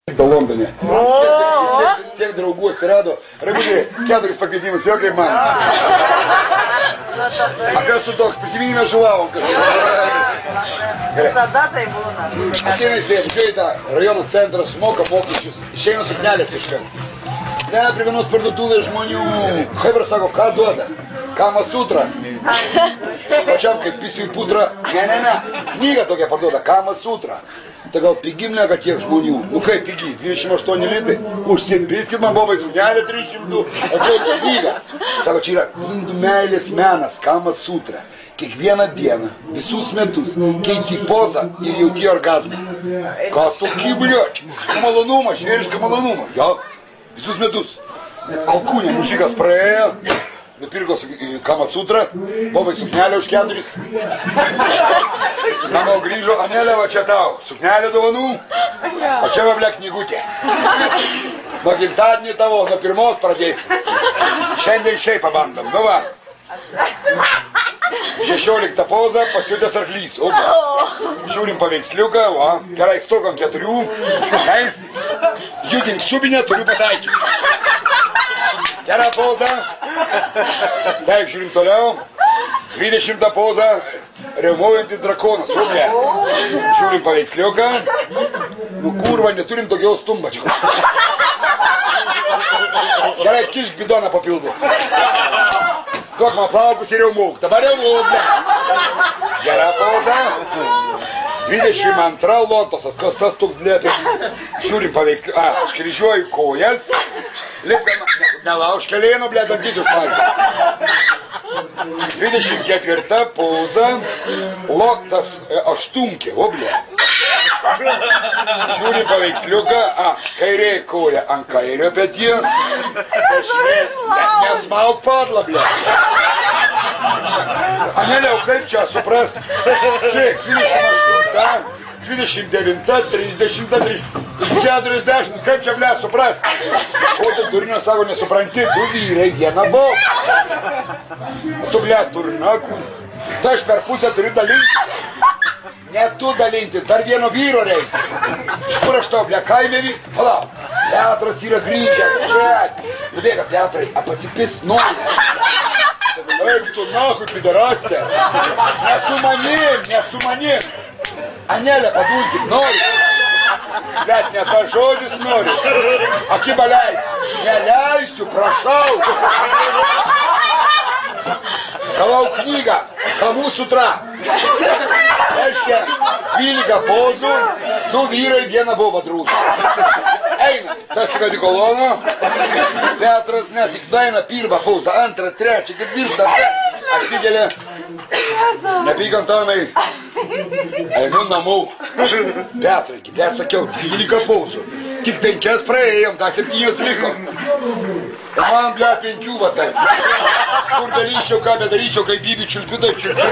Londone. Tiek draugų atsirado. Ramūnė, 4 pakvietimus, jo kaip man. A kas tu toks? Prisiminime žuvavom kažkaip. Visada tai būna. Ateina sėdi, žiūrėjai tą rajono centrą, moka mokesčius, išeina suknelės iškart. Ne, prie vienos parduotuvės žmonių. Hebra sako, ką duoda? Kama Sutra. Pačiam kaip pisiu į putrą. Ne. Knyga tokia parduoda, Kama Sutra. Tai gal pigi mlega tiek žmonių. Nu kaip pigi, 28 litai. Užsienpiskit man bobai suknelė 300. O čia už knygą. Sako, čia yra indų meilės menas, Kama Sutra. Kiekvieną dieną, visus metus, keiti pozą ir jauti orgazmą. Ką tokį bliuoči? Malonumą, žvėrišką malonumą. Jo, visus metus. Alkūnė, mušikas praėjo. Nupirko Kama Sutra, bobai suknelė už 4. Namo grįžo, Anelė, va čia tau, suknelė dovanų, o čia va, ble, knygutė. Nuo gimtadienį tavo, nuo 1 pradėsi. Šiandien šiai pabandom, nu va. 16 poza, pasiutęs arklys. Žiūrim paveiksliuką, va, gerai, stokom 4. Judink subinę, turiu pataikyti. Gera poza. Taip, žiūrim toliau. 20 poza, riaumojantis drakonas. Ble. Žiūrim paveiksliuką. Nu kurva, neturim tokios stumbačkos. Gerai, kišk bidoną papildu. Duok man plaukus ir riaumok. Dabar riaumok, ble. Gera poza. 22 lotosas, kas tas toks blėtai. Žiūrim paveiksliuką. Aš kryžiuoju kojas. Nelauž kelėno, ble, dantis užpalti. 24 poza, lotas aštunkė, o ble. Žiūrim paveiksliuką, kairė koja ant kairio peties. Nesmauk padlą, ble. Aneliau, kaip čia supras? Žiūrėk, 28, 29, 30, 40, kaip čia, ble, supras? O tu durinio savo nesupranti, 2 vyrai, 1 boba. O tu, ble, durnakų. Tai aš per pusę turiu dalintis. Ne tu dalintis, dar vieno vyro reikia. Iš kur aš tau, ble, kaimėvi? Palauk, Petras yra grįžęs, ble. Nubėga, Petrai, pasipis nori. Eik tu, nahui, piderastė. Nesu manim. Anelė, padulkit, nori. Bet ne tas žodis nori. Akibą leis. Neleisiu, prašau. Galau knygą. Kamų Sutra. Reiškia, 12 pozų, 2 vyrai, 1 boba drūžą. Eina, tas tik adikolono. Petras, ne, tik daina 1 pozą, 2, 3, 4, atsigėlė. Nepykantanai. Einu namų. Petrai, bet sakiau, 12 pozų. Tik 5 praėjom, tą 7 liko. Ir man, ble, 5 va taip. Kur daryčiau, ką bedaryčiau, kaip Bibi čiulpiu, taip čiulpiu.